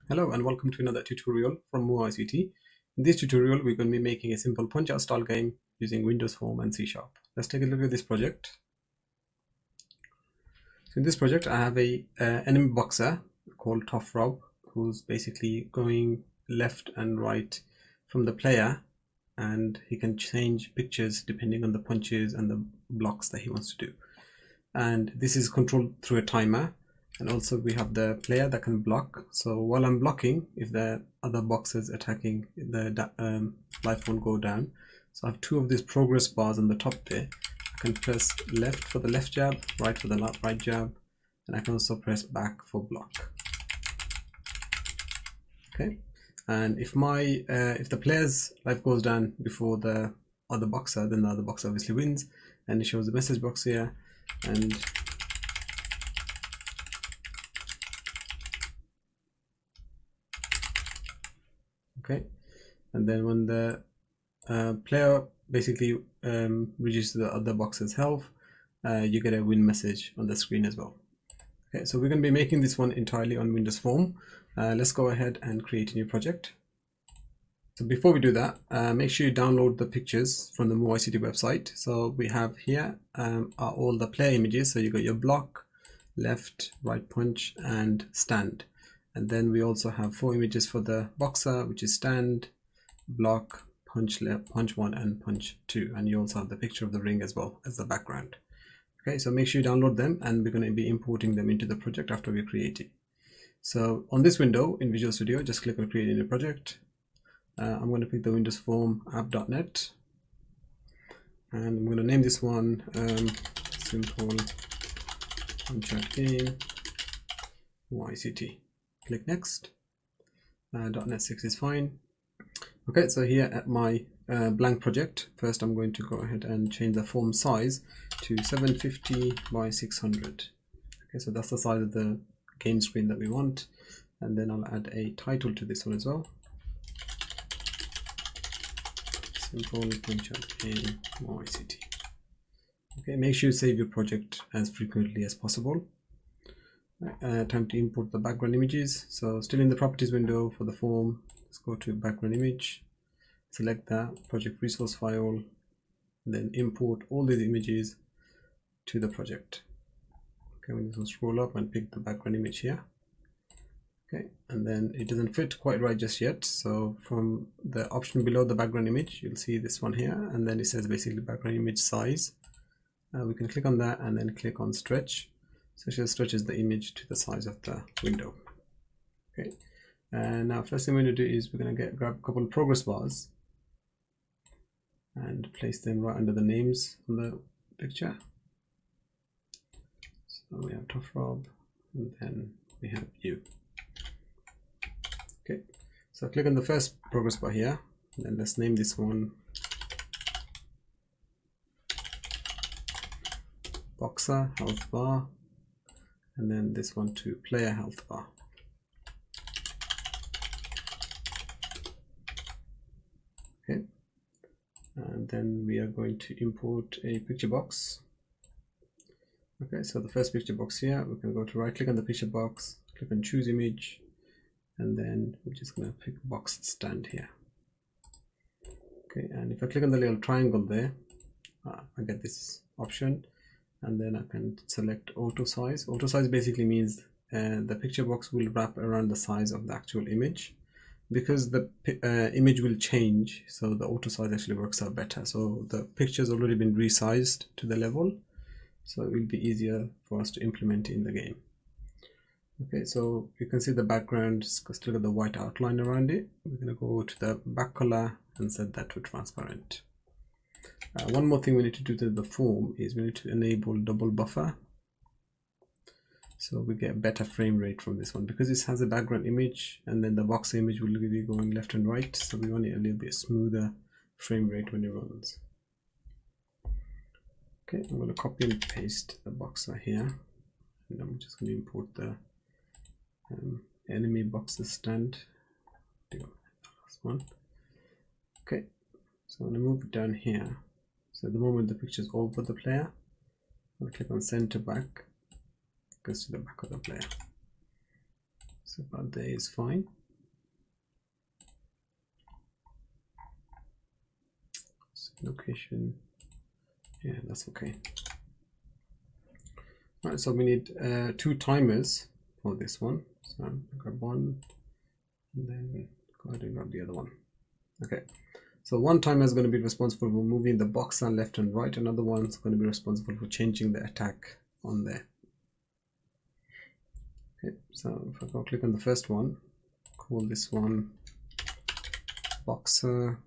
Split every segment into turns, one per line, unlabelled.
Hello and welcome to another tutorial from MOO ICT. In this tutorial, we're going to be making a simple punch-out style game using Windows Form and C#. Let's take a look at this project. So in this project, I have a enemy boxer called Tough Rob, who's basically going left and right from the player, and he can change pictures depending on the punches and the blocks that he wants to do. And this is controlled through a timer. And also we have the player that can block. So while I'm blocking, if the other boxers attacking, the life won't go down. So I have two of these progress bars on the top there. I can press left for the left jab, right for the right jab, and I can also press back for block. Okay, and if the player's life goes down before the other boxer, then the other boxer obviously wins, and it shows the message box here. And okay, and then when the player basically reduces the other box's health, you get a win message on the screen as well. Okay, so we're going to be making this one entirely on Windows Form. Let's go ahead and create a new project. So before we do that, make sure you download the pictures from the MOO ICT website. So we have here are all the player images. So you got your block, left, right punch, and stand. And then we also have 4 images for the boxer, which is stand, block, punch left, punch 1, and punch 2. And you also have the picture of the ring as well as the background. Okay, so make sure you download them, and we're going to be importing them into the project after we create it. So on this window in Visual Studio, just click on create a new project. I'm going to pick the Windows Form app.net, and I'm going to name this one simple punch-out game ICT. Click next. .NET 6 is fine. Okay, so here at my blank project, first I'm going to go ahead and change the form size to 750 by 600. Okay, so that's the size of the game screen that we want, and then I'll add a title to this one as well. Simple punch-out game ICT. Okay, make sure you save your project as frequently as possible. Time to import the background images. So still in the properties window for the form, let's go to background image, select that project resource file, then import all these images to the project. Okay, we just scroll up and pick the background image here. Okay, and then it doesn't fit quite right just yet. So from the option below the background image, you'll see this one here, and then it says basically background image size. We can click on that and then click on stretch. So it just stretches the image to the size of the window. Okay, and now first thing we're going to do is we're going to grab a couple of progress bars and place them right under the names on the picture. So we have Tough Rob, and then we have you. Okay, so click on the first progress bar here, and then let's name this one Boxer Health Bar, and then this one to Player Health Bar. Okay, and then we are going to import a picture box. Okay, so the first picture box here, we can go to right click on the picture box, click on choose image, and then we're just going to pick box stand here. Okay, and if I click on the little triangle there, I get this option, and then I can select auto size. Auto size basically means the picture box will wrap around the size of the actual image, because the image will change, so the auto size actually works out better. So the picture has already been resized to the level, so it will be easier for us to implement in the game. Okay, so you can see the background still got the white outline around it. We're going to go to the back color and set that to transparent. One more thing we need to do to the form is we need to enable double buffer, so we get better frame rate from this one, because this has a background image and then the box image will be going left and right, so we want it a little bit smoother frame rate when it runs. Okay, I'm going to copy and paste the boxer here, and I'm just going to import the enemy boxer stand. Last one. Okay, so I'm going to move it down here. So at the moment the picture is over the player, I'll click on center back, goes to the back of the player. So about there is fine. location. Yeah, that's okay. All right, so we need 2 timers for this one. So I'll grab one and then go ahead and grab the other one. Okay, so one timer is going to be responsible for moving the boxer left and right. Another one's going to be responsible for changing the attack on there. Okay, so if I go click on the first one, call this one boxer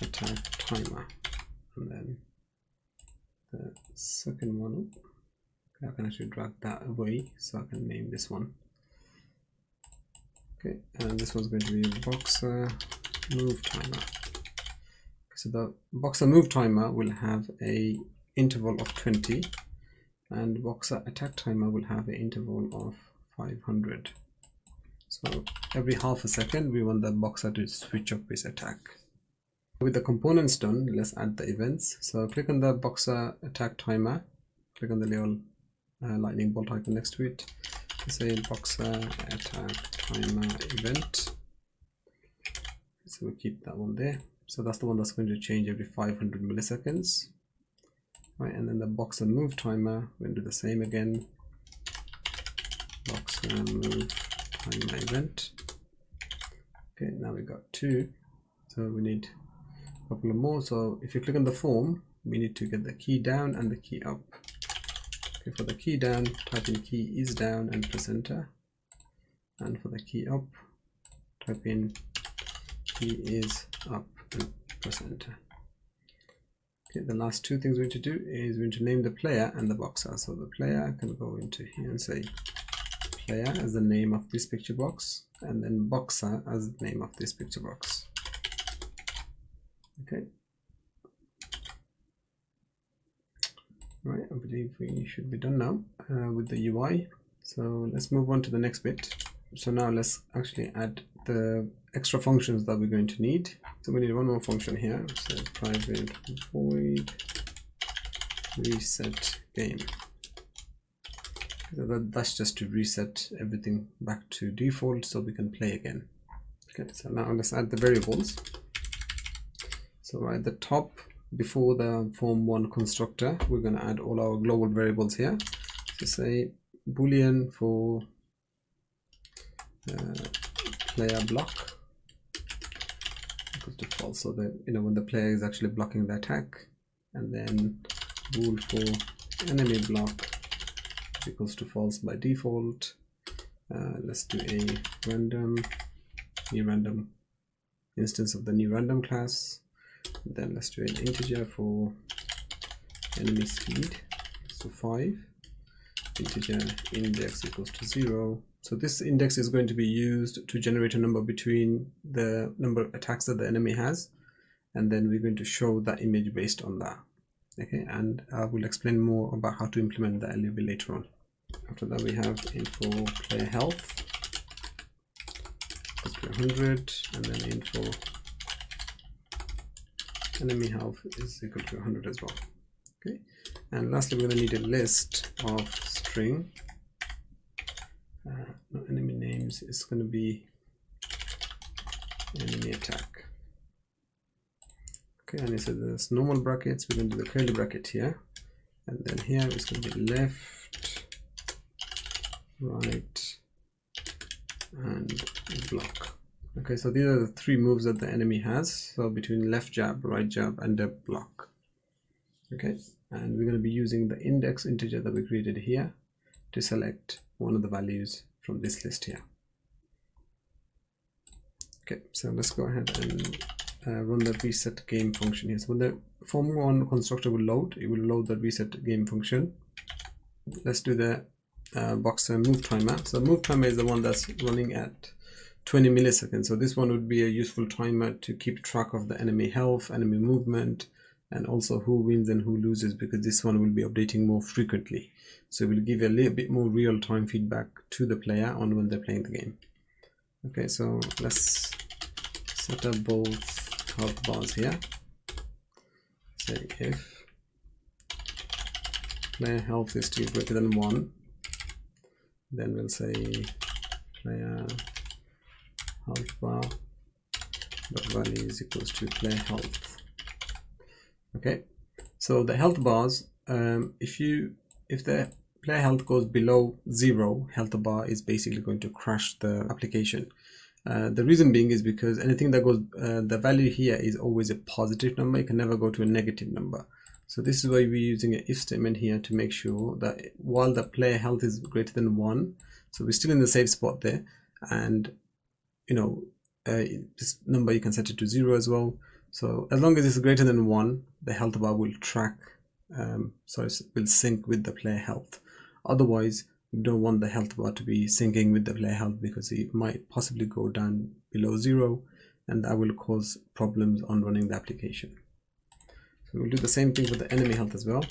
attack timer, and then the second one, I can actually drag that away so I can name this one. Okay, and this one's going to be boxer move timer. So the boxer move timer will have a interval of 20, and boxer attack timer will have an interval of 500. So every half a second we want the boxer to switch up his attack. With the components done, let's add the events. So click on the boxer attack timer, click on the little lightning bolt icon next to it, say boxer attack timer event. So we'll keep that one there. So that's the one that's going to change every 500 milliseconds. Right, and then the boxer move timer, we'll do the same again. Boxer move timer event. Okay, now we got 2. So we need a couple of more. So if you click on the form, we need to get the key down and the key up. Okay, for the key down, type in key is down and press enter. And for the key up, type in key is up and press enter. Okay, the last 2 things we need to do is we need to name the player and the boxer. So the player can go into here and say player as the name of this picture box, and then boxer as the name of this picture box. Okay. Right, I believe we should be done now with the UI. So let's move on to the next bit. So now let's actually add the extra functions that we're going to need. So we need one more function here. So private void reset game. So that's just to reset everything back to default so we can play again. Okay, so now let's add the variables. So right at the top, before the form1 constructor, we're going to add all our global variables here. So say boolean for player block equals to false, so that when the player is actually blocking the attack, and then bool for enemy block equals to false by default. Let's do a new random instance of the new random class. Then let's do an integer for enemy speed equals to 5, integer index equals to 0. So this index is going to be used to generate a number between the number of attacks that the enemy has, and then we're going to show that image based on that. Okay, and I will explain more about how to implement that a little bit later on. After that, we have info player health equals to 100, and then info enemy health is equal to 100 as well. Okay, and lastly, we're going to need a list of string. No, enemy names is going to be enemy attack. Okay, and so there's normal brackets. We're going to do the curly bracket here, and then here it's going to be left, right, and block. Okay, so these are the 3 moves that the enemy has. So between left jab, right jab, and the block. Okay, and we're going to be using the index integer that we created here to select one of the values from this list here. Okay, so let's go ahead and run the reset game function here. So when the form1 constructor will load, it will load the reset game function. Let's do the boxer move timer. So move timer is the one that's running at 20 milliseconds. So this one would be a useful timer to keep track of the enemy health, enemy movement, and also who wins and who loses, because this one will be updating more frequently. So it will give a little bit more real-time feedback to the player on when they're playing the game. Okay, so let's set up both health bars here. Say if player health is still greater than 1, then we'll say player health bar dot value is equals to player health Okay, so the health bars, if the player health goes below 0, health bar is basically going to crash the application. The reason being is because anything that goes, the value here is always a positive number. It can never go to a negative number. So this is why we're using an if statement here to make sure that while the player health is greater than 1, so we're still in the safe spot there, and you know, this number you can set it to 0 as well. So as long as it's greater than 1, the health bar will track, so it will sync with the player health. Otherwise, we don't want the health bar to be syncing with the player health, because it might possibly go down below 0, and that will cause problems on running the application. So we'll do the same thing with the enemy health as well.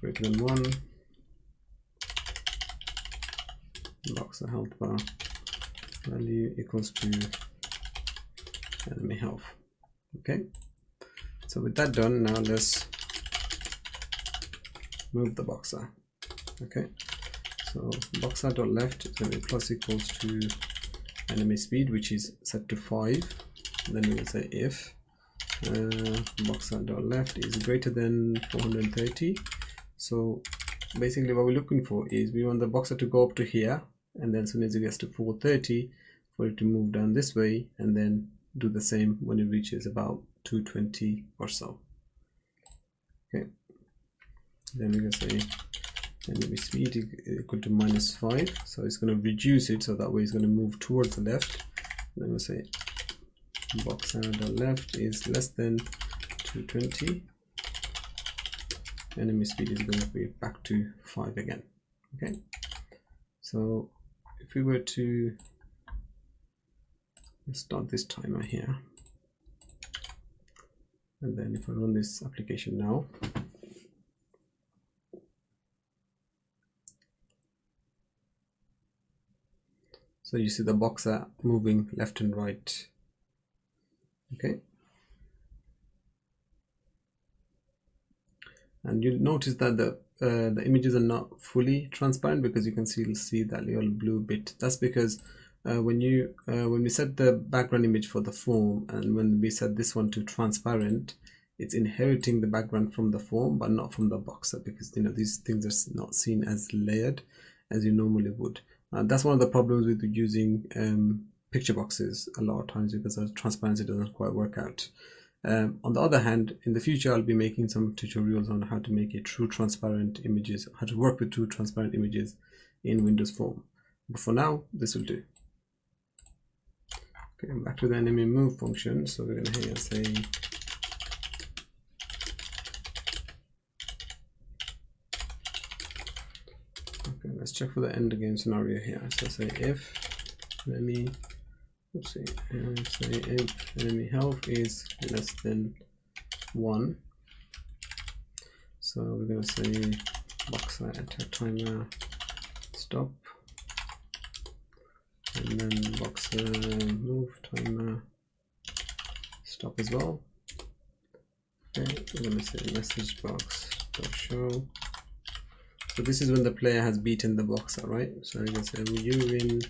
Greater than 1, boxer health bar value equals to enemy health. Okay, so with that done, now let's move the boxer. Okay, so boxer.left is going to be plus equals to enemy speed, which is set to 5. Then we will say if boxer.left is greater than 430. So basically what we're looking for is we want the boxer to go up to here, and then as soon as it gets to 430, for it to move down this way, and then do the same when it reaches about 220 or so. Okay, then we're going to say enemy speed equal to -5, so it's going to reduce it, so that way it's going to move towards the left. Then we'll say boxer.left is less than 220, enemy speed is going to be back to 5 again. Okay, so if we were to start this timer here, and then if I run this application now, so you see the boxer moving left and right. Okay, and you'll notice that the images are not fully transparent, because you can see that little blue bit. That's because when we set the background image for the form, and when we set this one to transparent, it's inheriting the background from the form but not from the boxer, because these things are not seen as layered as you normally would. That's one of the problems with using picture boxes a lot of times, because the transparency doesn't quite work out. On the other hand, in the future I'll be making some tutorials on how to make a true transparent images, how to work with true transparent images in Windows Form. But for now, this will do. Okay, back to the enemy move function. So we're going to here say okay, let's check for the end game scenario here. So say if enemy, let's see, say if enemy health is less than 1. So we're going to say boxer attack timer stop, and then boxer move timer stop as well. Okay, we're going to say message box dot show. So this is when the player has beaten the boxer, right? So you can say will you win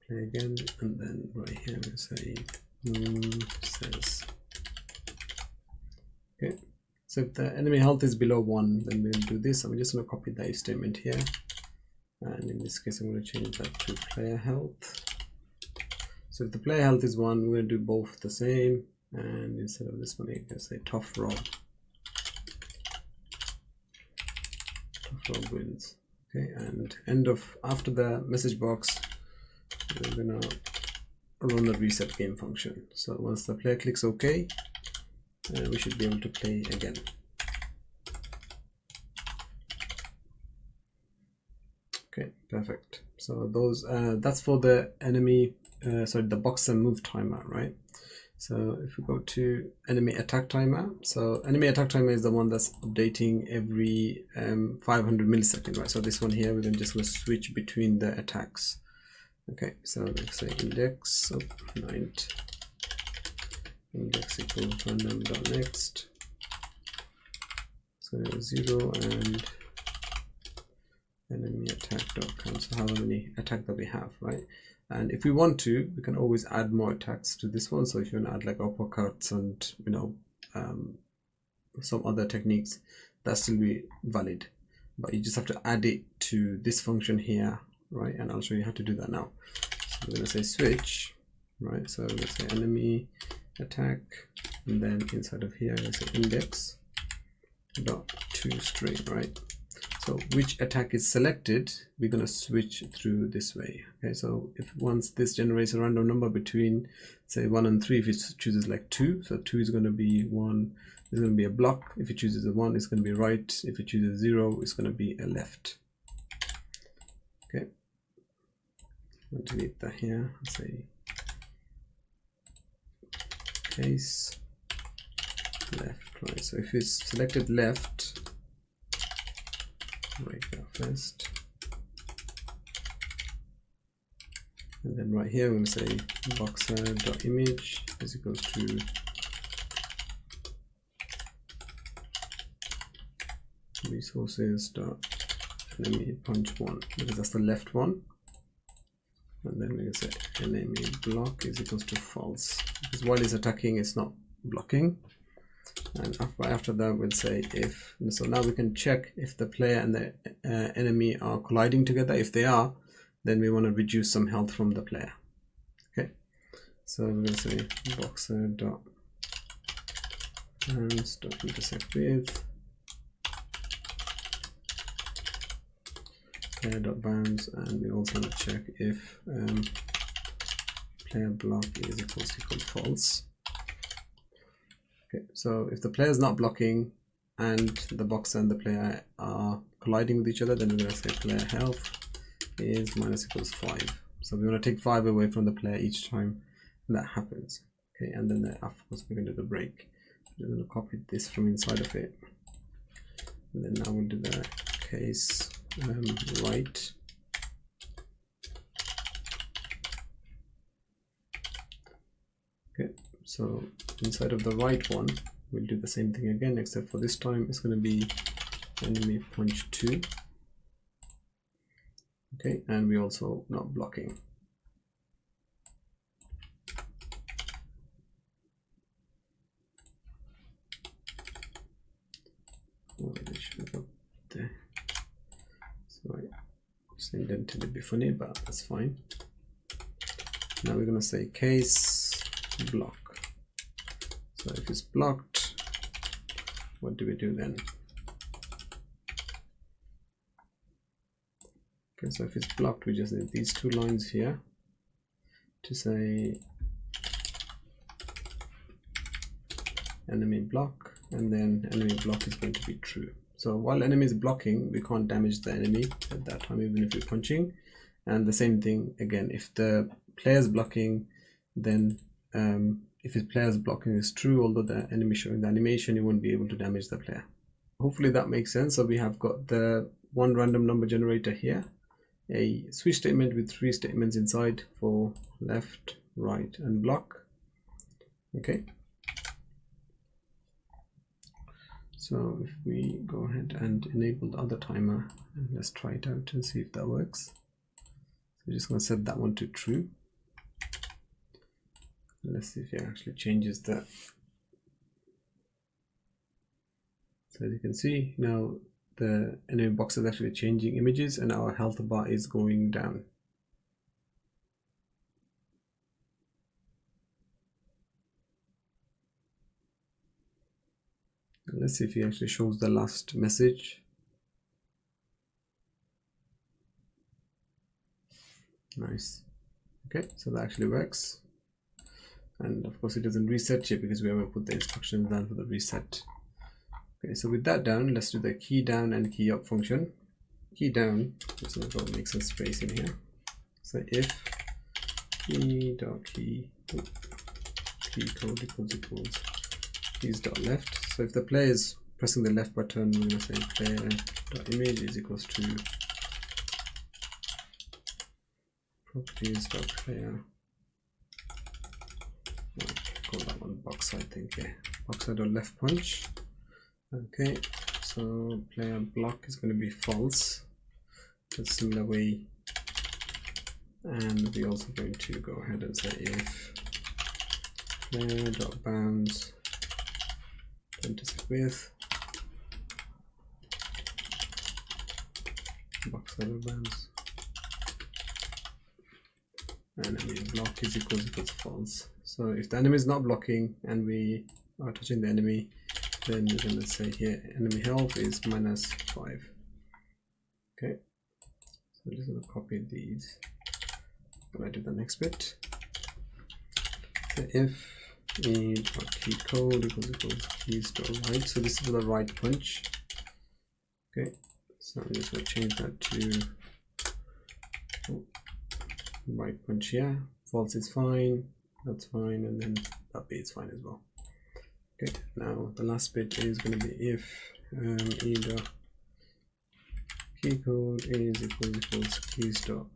play again, and then right here we say says. Okay, so if the enemy health is below 1, then we'll do this. I'm just going to copy the if statement here, and in this case I'm going to change that to player health. So if the player health is 1, we're going to do both the same, and instead of this one you can say tough rob wins. Okay, and after the message box, we're gonna run the reset game function. So once the player clicks OK, we should be able to play again. Okay, perfect. So those that's for the enemy the boxer move timer, right? So if we go to enemy attack timer, so enemy attack timer is the one that's updating every 500 milliseconds, right? So this one here, we're just going to switch between the attacks. Okay, so let's say index of 9 index equals random.next, so 0 and enemy attack attack.count, so however many attack that we have, right? And if we want to, we can always add more attacks to this one. So if you want to add like uppercuts and, you know, some other techniques, that still be valid, but you just have to add it to this function here, right? And I'll show you how to do that now. So we're going to say switch, right? So let's say enemy attack, and then inside of here, let's say index dot toString, right? So which attack is selected, we're going to switch through this way. Okay, so if once this generates a random number between say 1 and 3, if it chooses like 2, so 2 is going to be 1, it's going to be a block. If it chooses a 1, it's going to be right. If it chooses 0, it's going to be a left. Okay, I'll delete that here. I'll say case left, right? So if it's selected left, right there first, and then right here we're going to say boxer.image is equals to resources.enemy punch 1, because that's the left one. And then we're going to say enemy block is equals to false, because while it's attacking it's not blocking. And after that we'll say if, so now we can check if the player and the enemy are colliding together. If they are, then we want to reduce some health from the player. Okay, so we're going to say boxer.hands.intersect with player.bounds, and we also want to check if player block is equal to false. Okay, so if the player is not blocking and the boxer and the player are colliding with each other, then we're going to say player health is minus equals 5. So we want to take 5 away from the player each time that happens. Okay, and then of course we're going to do the break. We're going to copy this from inside of it, and then now we'll do the case right. Okay, so inside of the right one, we'll do the same thing again, except for this time it's going to be enemy punch 2. Okay, and we also not blocking. Oh, it should go there. Sorry, just indented it before, but that's fine. Now we're going to say case block. So if it's blocked, what do we do then? Okay, so if it's blocked, we just need these 2 lines here to say enemy block, and then enemy block is going to be true. So while enemy is blocking, we can't damage the enemy at that time, even if you're punching. And the same thing again, if the player is blocking, then if his player's blocking is true, although the enemy showing the animation, you won't be able to damage the player. Hopefully that makes sense. So we have got the one random number generator here, a switch statement with 3 statements inside for left, right, and block. Okay. So if we go ahead and enable the other timer, and let's try it out and see if that works. So we're just going to set that one to true. Let's see if it actually changes that. So as you can see, now the enemy box is actually changing images and our health bar is going down. Let's see if he actually shows the last message. Nice. Okay, so that actually works. And of course it doesn't reset yet because we haven't put the instructions down for the reset. Okay, so with that down, let's do the key down and key up function. Key down, just going to go make some space in here. So if key code equals keys dot left. So if the player is pressing the left button, we're going to say player dot image is equals to properties dot player. Call that one boxer, I think. Yeah, boxer dot left punch. Okay, so player block is going to be false, a similar way, and we're also going to go ahead and say if player.bounds intersect with box out of bounds enemy block is equals false. So if the enemy is not blocking and we are touching the enemy, then we're going to say here enemy health is -5. Okay, so I'm just going to copy these when I do the next bit. So if key code equals keys.write, so this is for the write punch. Okay, so I'm just going to change that to write punch here. False is fine, that's fine, and then that bit is fine as well. Okay, now the last bit is going to be if either key code is equals keys.down.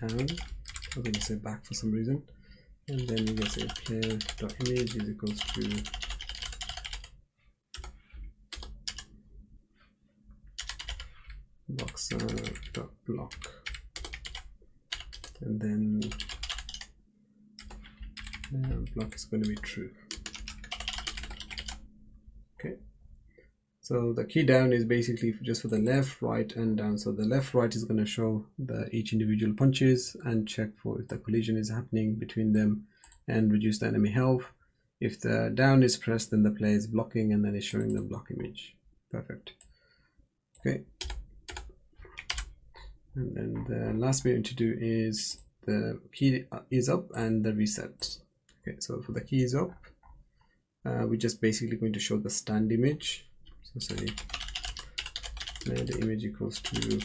I'm going to say back for some reason, and then we're going to say player.image is equals to boxer.block, and then block is going to be true. Okay, so the key down is basically just for the left, right, and down. So the left, right is going to show each individual punches and check for if the collision is happening between them and reduce the enemy health. If the down is pressed, then the player is blocking, and then it's showing the block image. Perfect. Okay, and then the last bit to do is the key is up and the reset. Okay, so for the key is up, we're just basically going to show the stand image. So say the image equals to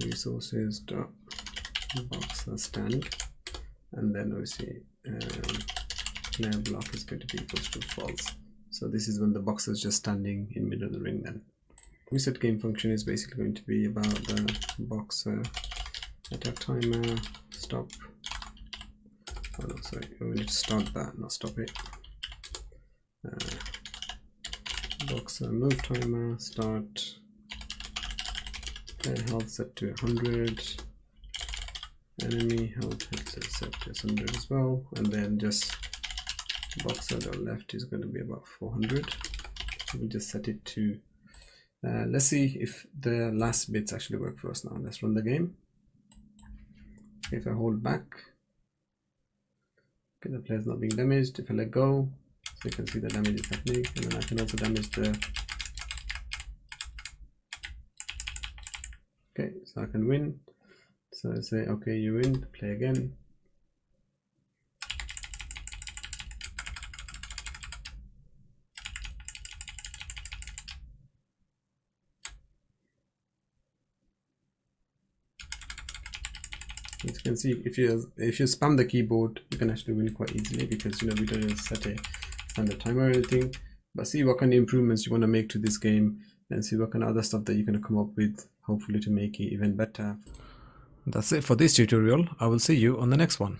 resources dot boxer stand, and then obviously player block is going to be equals to false. So this is when the boxer is just standing in middle of the ring. Then reset game function is basically going to be about the boxer attack timer stop. Oh no, sorry, we need to start that, not stop it. Boxer move timer start, player health set to 100, enemy health set to 100 as well, and then just boxer.left is going to be about 400. So we just set it to let's see if the last bits actually work for us now. Let's run the game. If I hold back, okay, the player is not being damaged. If I let go, so you can see the damage is happening, and then I can also damage the. Okay, so I can win. So I say, okay, you win, play again. As you can see, if you spam the keyboard, you can actually win quite easily, because we don't set a standard timer or anything. But see what kind of improvements you want to make to this game, and see what kind of other stuff that you're going to come up with, hopefully to make it even better. That's it for this tutorial. I will see you on the next one.